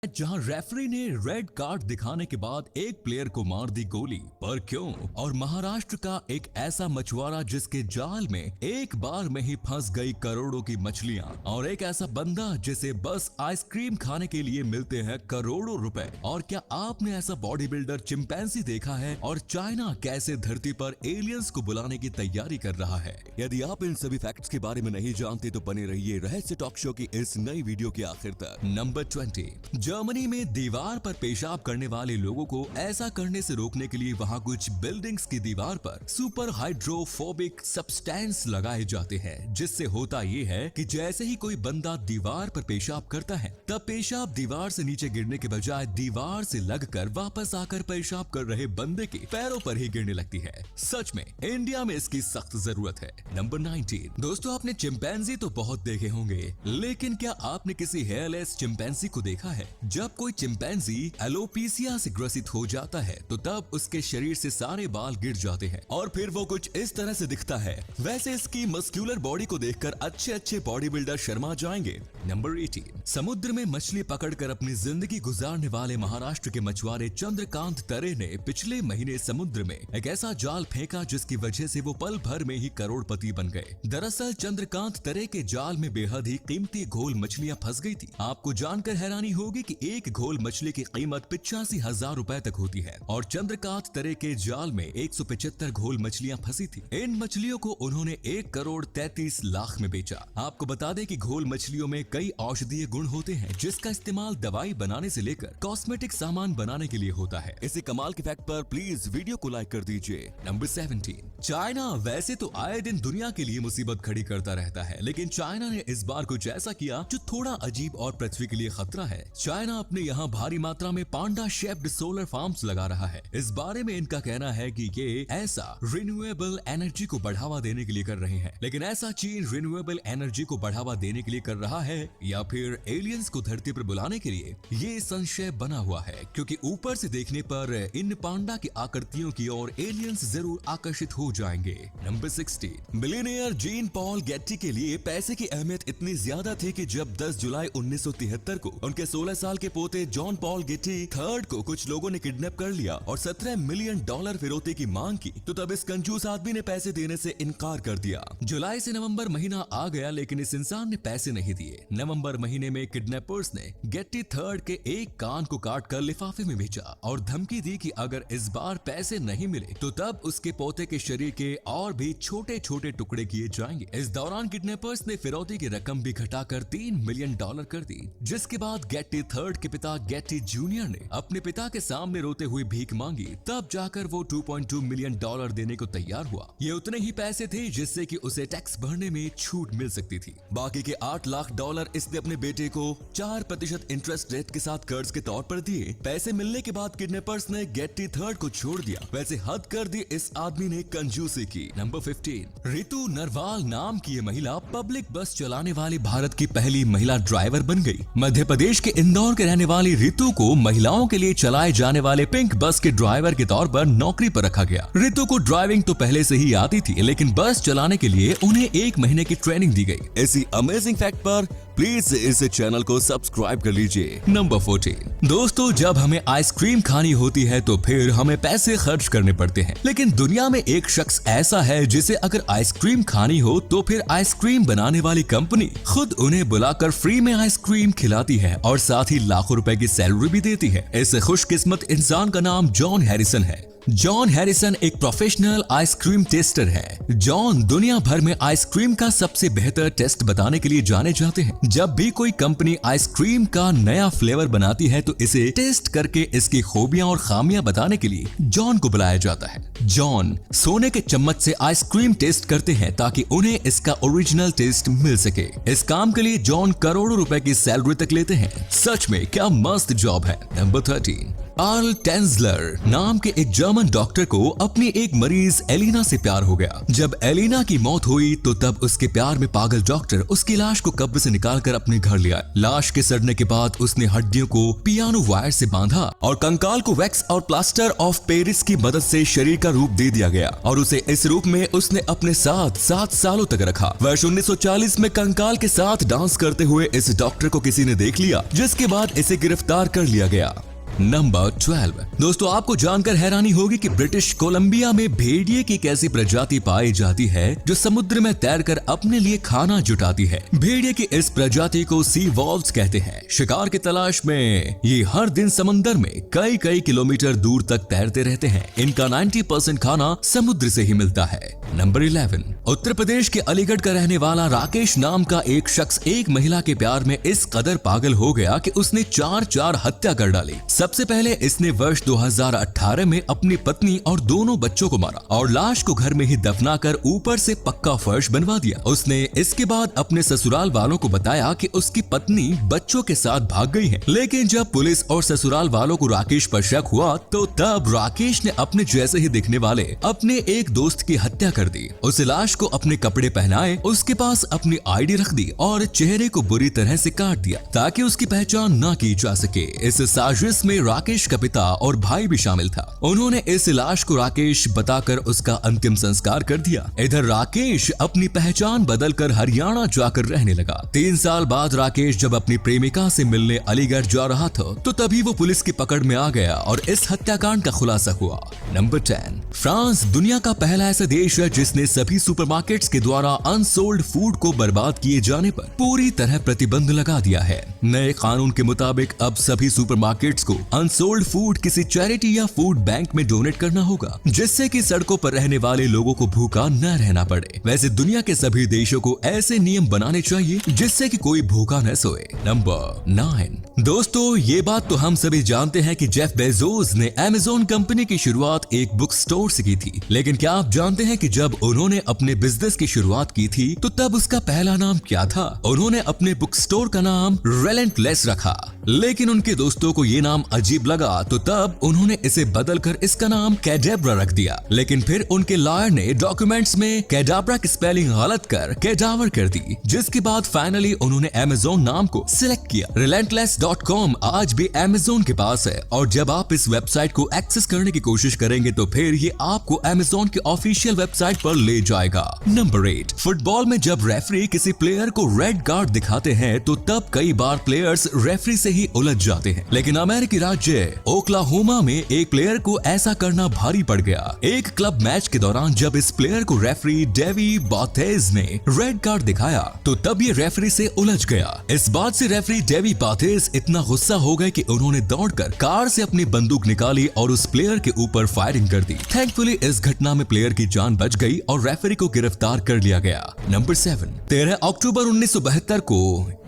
जहां रेफरी ने red card दिखाने के बाद एक प्लेयर को मार दी गोली। पर क्यों? और महाराष्ट्र का एक ऐसा मछुआरा जिसके जाल में एक बार में ही फंस गई करोड़ों की मछलियां, और एक ऐसा बंदा जिसे बस आइसक्रीम खाने के लिए मिलते हैं करोड़ों रुपए। और क्या आपने ऐसा बॉडी बिल्डर चिंपैंजी देखा है? और चाइना कैसे धरती पर एलियंस को बुलाने की तैयारी कर रहा है? यदि आप इन सभी फैक्ट्स के बारे में नहीं जानते तो बने रहिए रहस्य टॉक शो की इस नई वीडियो के आखिर तक। नंबर 20। जर्मनी में दीवार पर पेशाब करने वाले लोगों को ऐसा करने से रोकने के लिए वहां कुछ बिल्डिंग्स की दीवार पर सुपर हाइड्रोफोबिक सब्सटेंस लगाए जाते हैं, जिससे होता ये है कि जैसे ही कोई बंदा दीवार पर पेशाब करता है तब पेशाब दीवार से नीचे गिरने के बजाय दीवार से लगकर वापस आकर पेशाब कर रहे बंदे के पैरों पर ही गिरने लगती है। सच में इंडिया में इसकी सख्त जरूरत है। नंबर 19। दोस्तों, आपने चिंपैंजी तो बहुत देखे होंगे, लेकिन क्या आपने किसी हेयरलेस चिंपैंजी को देखा है? जब कोई चिंपैंजी एलोपेसिया से ग्रसित हो जाता है तो तब उसके शरीर से सारे बाल गिर जाते हैं और फिर वो कुछ इस तरह से दिखता है। वैसे इसकी मस्कुलर बॉडी को देखकर अच्छे अच्छे बॉडी बिल्डर शर्मा जाएंगे। नंबर 18। समुद्र में मछली पकड़कर अपनी जिंदगी गुजारने वाले महाराष्ट्र के मछुआरे चंद्रकांत तरे ने पिछले महीने समुद्र में एक ऐसा जाल फेंका जिसकी वजह से वो पल भर में ही करोड़पति बन गए। दरअसल चंद्रकांत तरे के जाल में बेहद ही कीमती घोल मछलियां फंस गई थी। आपको जानकर हैरानी होगी कि एक घोल मछली की कीमत 85,000 रुपए तक होती है और चंद्रकांत तरे के जाल में 175 घोल मछलियां फंसी थी। इन मछलियों को उन्होंने 1,33,00,000 में बेचा। आपको बता दें कि घोल मछलियों में कई औषधीय गुण होते हैं जिसका इस्तेमाल दवाई बनाने से लेकर कॉस्मेटिक सामान बनाने के लिए होता है। इसी कमाल के फैक्ट पर प्लीज वीडियो को लाइक कर दीजिए। नंबर 17। चाइना वैसे तो आए दिन दुनिया के लिए मुसीबत खड़ी करता रहता है, लेकिन चाइना ने इस बार कुछ ऐसा किया जो थोड़ा अजीब और पृथ्वी के लिए खतरा है। चाइना अपने यहाँ भारी मात्रा में पांडा शेप्ड सोलर फार्म्स लगा रहा है। इस बारे में इनका कहना है कि ये ऐसा रिन्यूएबल एनर्जी को बढ़ावा देने के लिए कर रहे हैं। लेकिन ऐसा चीन रिन्यूएबल एनर्जी को बढ़ावा देने के लिए कर रहा है या फिर एलियंस को धरती पर बुलाने के लिए, ये संशय बना हुआ है, क्योंकि ऊपर से देखने पर इन पांडा की आकृतियों की ओर एलियंस जरूर आकर्षित हो जाएंगे। Number 16। Billionaire Jean Paul Getty के लिए पैसे की अहमियत इतनी ज्यादा थी कि जब 10 जुलाई 1973 को उनके 16 साल के पोते जॉन पॉल गेट्टी थर्ड को कुछ लोगों ने किडनैप कर लिया और $17 मिलियन फिरौती की मांग की, तो तब इस कंजूस आदमी ने पैसे देने से इनकार कर दिया। जुलाई से नवंबर महीना आ गया, लेकिन इस इंसान ने पैसे नहीं दिए। नवंबर महीने में किडनैपर्स ने गेट्टी थर्ड के एक कान को काट कर लिफाफे में भेजा और धमकी दी कि अगर इस बार पैसे नहीं मिले तो तब उसके पोते के शरीर के और भी छोटे छोटे टुकड़े किए जाएंगे। इस दौरान किडनैपर्स ने फिरौती की रकम भी घटाकर $3 मिलियन कर दी, जिसके बाद गेट्टी थर्ड के पिता गेट्टी जूनियर ने अपने पिता के सामने रोते हुए भीख मांगी। तब जाकर वो $2.2 मिलियन देने को तैयार हुआ। ये उतने ही पैसे थे जिससे कि उसे टैक्स भरने में छूट मिल सकती थी। बाकी के $8 लाख इसने अपने बेटे को 4% इंटरेस्ट रेट के साथ कर्ज के तौर पर दिए। पैसे मिलने के बाद किडनैपर्स ने गेट्टी थर्ड को छोड़ दिया। वैसे हद कर दी इस आदमी ने कंजूसी की। नंबर 15। रितु नरवाल नाम की ये महिला पब्लिक बस चलाने वाली भारत की पहली महिला ड्राइवर बन गई। मध्य प्रदेश के इंदौर के रहने वाली रितु को महिलाओं के लिए चलाए जाने वाले पिंक बस के ड्राइवर के तौर पर नौकरी पर रखा गया। रितु को ड्राइविंग तो पहले से ही आती थी, लेकिन बस चलाने के लिए उन्हें 1 महीने की ट्रेनिंग दी गई। इसी अमेजिंग फैक्ट पर प्लीज इस चैनल को सब्सक्राइब कर लीजिए। नंबर 14। दोस्तों, जब हमें आइसक्रीम खानी होती है तो फिर हमें पैसे खर्च करने पड़ते हैं, लेकिन दुनिया में एक शख्स ऐसा है जिसे अगर आइसक्रीम खानी हो तो फिर आइसक्रीम बनाने वाली कंपनी खुद उन्हें बुलाकर फ्री में आइसक्रीम खिलाती है और साथ ही लाखों रुपए की सैलरी भी देती है। इस खुशकिस्मत इंसान का नाम जॉन हैरिसन है। जॉन हैरिसन एक प्रोफेशनल आइसक्रीम टेस्टर है। जॉन दुनिया भर में आइसक्रीम का सबसे बेहतर टेस्ट बताने के लिए जाने जाते हैं। जब भी कोई कंपनी आइसक्रीम का नया फ्लेवर बनाती है तो इसे टेस्ट करके इसकी खूबियां और खामियां बताने के लिए जॉन को बुलाया जाता है। जॉन सोने के चम्मच से आइसक्रीम टेस्ट करते हैं ताकि उन्हें इसका ओरिजिनल टेस्ट मिल सके। इस काम के लिए जॉन करोड़ों रुपए की सैलरी तक लेते हैं। सच में क्या मस्त जॉब है। नंबर 13। कार्ल टेंजलर नाम के एक जर्मन डॉक्टर को अपनी एक मरीज एलिना से प्यार हो गया। जब एलिना की मौत हुई तो तब उसके प्यार में पागल डॉक्टर उसकी लाश को कब्र से निकालकर अपने घर ले आया। लाश के सड़ने के बाद उसने हड्डियों को पियानो वायर से बांधा और कंकाल को वैक्स और प्लास्टर ऑफ पेरिस की मदद से शरीर का रूप दे दिया गया और उसे इस रूप में उसने अपने साथ 7 सालों तक रखा। वर्ष 1940 में कंकाल के साथ डांस करते हुए इस डॉक्टर को किसी ने देख लिया, जिसके बाद इसे गिरफ्तार कर लिया गया। नंबर 12। दोस्तों, आपको जानकर हैरानी होगी कि ब्रिटिश कोलंबिया में भेड़िए की एक ऐसी प्रजाति पाई जाती है जो समुद्र में तैरकर अपने लिए खाना जुटाती है। भेड़िए की इस प्रजाति को सी वॉल्व्स कहते हैं। शिकार की तलाश में ये हर दिन समंदर में कई किलोमीटर दूर तक तैरते रहते हैं। इनका 90% खाना समुद्र से ही मिलता है। नंबर 11। उत्तर प्रदेश के अलीगढ़ का रहने वाला राकेश नाम का एक शख्स एक महिला के प्यार में इस कदर पागल हो गया कि उसने 4 हत्या कर डाली। सबसे पहले इसने वर्ष 2018 में अपनी पत्नी और दोनों बच्चों को मारा और लाश को घर में ही दफनाकर ऊपर से पक्का फर्श बनवा दिया। उसने इसके बाद अपने ससुराल वालों को बताया कि उसकी पत्नी बच्चों के साथ भाग गई है। लेकिन जब पुलिस और ससुराल वालों को राकेश पर शक हुआ तो तब राकेश ने अपने जैसे ही दिखने वाले अपने एक दोस्त की हत्या कर दी। उस लाश को अपने कपड़े पहनाए, उसके पास अपनी आईडी रख दी और चेहरे को बुरी तरह से काट दिया ताकि उसकी पहचान न की जा सके। इस साजिश में राकेश का पिता और भाई भी शामिल था। उन्होंने इस लाश को राकेश बताकर उसका अंतिम संस्कार कर दिया। इधर राकेश अपनी पहचान बदलकर हरियाणा जाकर रहने लगा। 3 साल बाद राकेश जब अपनी प्रेमिका से मिलने अलीगढ़ जा रहा था तो तभी वो पुलिस की पकड़ में आ गया और इस हत्याकांड का खुलासा हुआ। नंबर 10। फ्रांस दुनिया का पहला ऐसा देश है जिसने सभी सुपरमार्केट्स के द्वारा अनसोल्ड फूड को बर्बाद किए जाने पर पूरी तरह प्रतिबंध लगा दिया है। नए कानून के मुताबिक अब सभी सुपरमार्केट्स को अनसोल्ड फूड किसी चैरिटी या फूड बैंक में डोनेट करना होगा, जिससे कि सड़कों पर रहने वाले लोगों को भूखा न रहना पड़े। वैसे दुनिया के सभी देशों को ऐसे नियम बनाने चाहिए जिससे कि कोई भूखा न सोए। नंबर 9। दोस्तों, ये बात तो हम सभी जानते हैं कि जेफ बेजोस ने अमेज़न कंपनी की शुरुआत एक बुक स्टोर से की थी। लेकिन क्या आप जानते हैं कि जब उन्होंने अपने बिजनेस की शुरुआत की थी तो तब उसका पहला नाम क्या था? उन्होंने अपने बुक स्टोर का नाम रिलेंटलेस रखा। लेकिन उनके दोस्तों को ये नाम अजीब लगा तो तब उन्होंने इसे बदलकर इसका नाम कैडेब्रा रख दिया। लेकिन फिर उनके लॉयर ने डॉक्यूमेंट्स में कैडाब्रा की स्पेलिंग गलत कर कैडावर कर दी, जिसके बाद फाइनली उन्होंने अमेज़न नाम को सिलेक्ट किया। relentless.com आज भी अमेज़न के पास है और जब आप इस वेबसाइट को एक्सेस करने की कोशिश करेंगे तो फिर ये आपको अमेज़न के ऑफिशियल वेबसाइट पर ले जाएगा। नंबर 8। फुटबॉल में जब रेफरी किसी प्लेयर को रेड कार्ड दिखाते हैं तो तब कई बार प्लेयर्स रेफरी से ही उलझ जाते हैं। लेकिन अमेरिकी राज्य ओक्लाहोमा में एक प्लेयर को ऐसा करना भारी पड़ गया। एक क्लब मैच के दौरान जब इस प्लेयर को रेफरी डेवी बाथेज ने रेड कार्ड दिखाया तो तब ये रेफरी से उलझ गया। इस बात से रेफरी डेवी बाथेज इतना गुस्सा हो गए कि उन्होंने दौड़कर कार से अपनी बंदूक निकाली और उस प्लेयर के ऊपर फायरिंग कर दी। थैंकफुली इस घटना में प्लेयर की जान बच गई और रेफरी को गिरफ्तार कर लिया गया। नंबर 7। 13 अक्टूबर 1972 को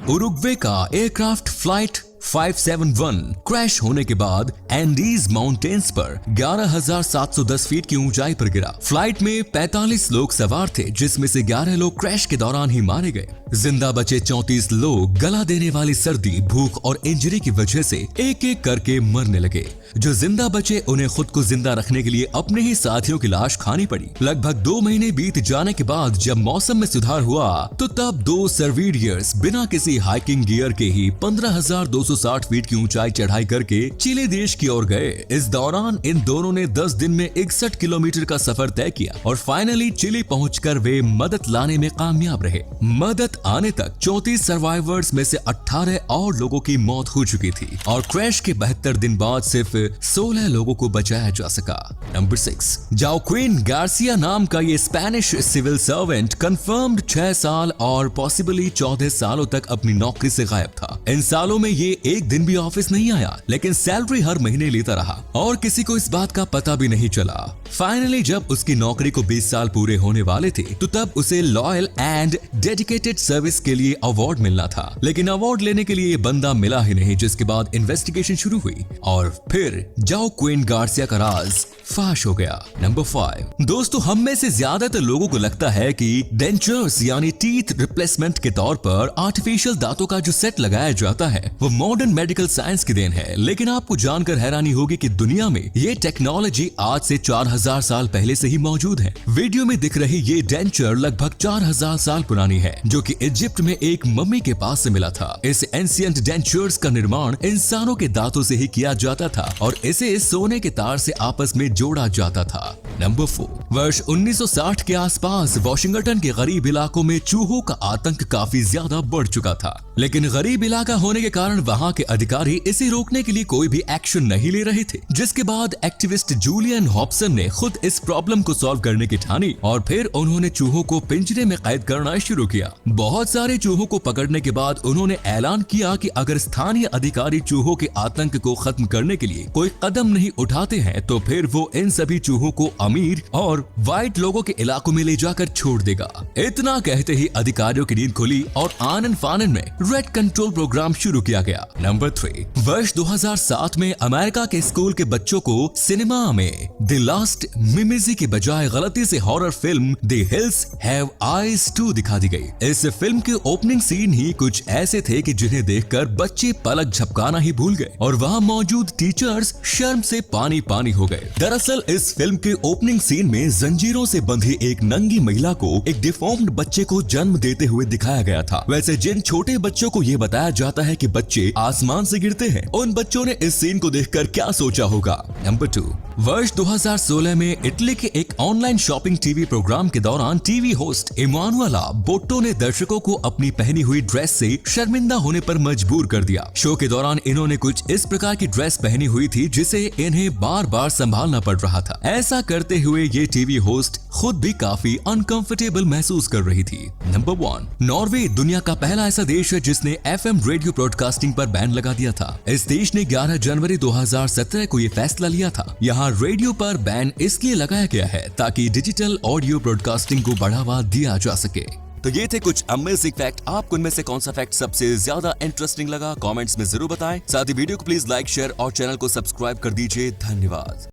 उरुग्वे का एयरक्राफ्ट फ्लाइट 571 क्रैश होने के बाद एंडीज माउंटेन्स पर 11,710 फीट की ऊंचाई पर गिरा। फ्लाइट में 45 लोग सवार थे, जिसमें से 11 लोग क्रैश के दौरान ही मारे गए। जिंदा बचे 34 लोग गला देने वाली सर्दी, भूख और इंजरी की वजह से एक एक करके मरने लगे। जो जिंदा बचे उन्हें खुद को जिंदा रखने के लिए अपने ही साथियों की लाश खानी पड़ी। लगभग 2 महीने बीत जाने के बाद जब मौसम में सुधार हुआ तो तब 2 सर्वियर्स बिना किसी हाइकिंग गियर के ही 15,260 फीट की ऊंचाई चढ़ाई करके चिली देश की ओर गए। इस दौरान इन दोनों ने 10 दिन में 61 किलोमीटर का सफर तय किया और फाइनली चिली पहुंचकर वे मदद लाने में कामयाब रहे। मदद आने तक 34 सर्वाइवर्स में से 18 और लोगों की मौत हो चुकी थी और क्रैश के 72 दिन बाद सिर्फ 16 लोगों को बचाया जा सका। नंबर 6। जोक्विन गार्सिया नाम का ये स्पेनिश सिविल सर्वेंट कंफर्म्ड 6 साल और पॉसिबली 14 सालों तक अपनी नौकरी से गायब था। इन सालों में ये एक दिन भी ऑफिस नहीं आया, लेकिन सैलरी हर महीने लेता रहा और किसी को इस बात का पता भी नहीं चला। फाइनली जब उसकी नौकरी को 20 साल पूरे होने वाले थे तो तब उसे लॉयल एंड डेडिकेटेड सर्विस के लिए अवार्ड मिलना था, लेकिन अवार्ड लेने के लिए ये बंदा मिला ही नहीं, जिसके बाद इन्वेस्टिगेशन शुरू हुई और फिर जाओ क्वीन गार्सिया का राज फाश हो गया। नंबर 5 दोस्तों, हम में से ज्यादातर लोगों को लगता है कि डेंचर्स यानी टीथ रिप्लेसमेंट के तौर पर आर्टिफिशियल दांतों का जो सेट लगाया जाता है वो मॉडर्न मेडिकल साइंस की देन है, लेकिन आपको जानकर हैरानी होगी कि दुनिया में ये टेक्नोलॉजी आज से 4000 साल पहले से ही मौजूद है। वीडियो में दिख रही ये डेंचर लगभग 4000 साल पुरानी है, जो कि इजिप्ट में एक मम्मी के पास से मिला था। इस एंशिएंट डेंचर्स का निर्माण इंसानों के दांतों से ही किया जाता था और इसे सोने के तार से आपस में जोड़ा जाता था। नंबर 4 वर्ष 1960 के आसपास वाशिंगटन के गरीब इलाकों में चूहों का आतंक काफी ज्यादा बढ़ चुका था, लेकिन गरीब इलाका होने के कारण वहां के अधिकारी इसे रोकने के लिए कोई भी एक्शन नहीं ले रहे थे, जिसके बाद एक्टिविस्ट जूलियन हॉब्सन ने खुद इस प्रॉब्लम को सॉल्व करने की ठानी और फिर उन्होंने चूहों को पिंजरे में कैद करना शुरू किया। बहुत सारे चूहों को पकड़ने के बाद उन्होंने ऐलान किया कि अगर स्थानीय अधिकारी चूहों के आतंक को खत्म करने के लिए कोई कदम नहीं उठाते हैं तो फिर वो इन सभी चूहों को अमीर और व्हाइट लोगों के इलाकों में ले जाकर छोड़ देगा। इतना कहते ही अधिकारियों की नींद खुली और आनन फानन में रेड कंट्रोल प्रोग्राम शुरू किया गया। नंबर 3 वर्ष 2007 में अमेरिका के स्कूल के बच्चों को सिनेमा में द लास्ट मिमिजी के बजाय गलती से horror film the hills have eyes 2 दिखा दी गई। इस फिल्म के ओपनिंग सीन ही कुछ ऐसे थे कि जिन्हें देखकर बच्चे पलक झपकाना ही भूल गए और वहां मौजूद टीचर्स शर्म से पानी पानी हो गए। दरअसल इस फिल्म के ओपनिंग सीन में जंजीरों से बंधी एक नंगी महिला को एक डिफॉर्म्ड बच्चे को जन्म देते हुए दिखाया गया था। वैसे जिन छोटे बच्चों को ये बताया जाता है कि बच्चे आसमान से गिरते हैं, उन बच्चों ने इस सीन को देखकर क्या सोचा होगा। नंबर 2 वर्ष 2016 में इटली के एक ऑनलाइन शॉपिंग टीवी प्रोग्राम के दौरान टीवी होस्ट इमानुएला बोट्टो ने दर्शकों को अपनी पहनी हुई ड्रेस से शर्मिंदा होने पर मजबूर कर दिया। शो के दौरान इन्होंने कुछ इस प्रकार की ड्रेस पहनी हुई थी जिसे इन्हें बार बार संभालना पड़ रहा था। ऐसा करते हुए ये टीवी होस्ट खुद भी काफी अनकंफर्टेबल महसूस कर रही थी। नंबर 1 नॉर्वे दुनिया का पहला ऐसा देश है जिसने FM रेडियो ब्रॉडकास्टिंग पर बैन लगा दिया था। इस देश ने 11 जनवरी 2017 को ये फैसला लिया था। यहाँ रेडियो पर बैन इसलिए लगाया गया है ताकि डिजिटल ऑडियो ब्रॉडकास्टिंग को बढ़ावा दिया जा सके। तो ये थे कुछ अमेजिंग फैक्ट। आपको इनमें से कौन सा फैक्ट सबसे ज्यादा इंटरेस्टिंग लगा कमेंट्स में जरूर बताएं। साथ ही वीडियो को प्लीज लाइक शेयर और चैनल को सब्सक्राइब कर दीजिए। धन्यवाद।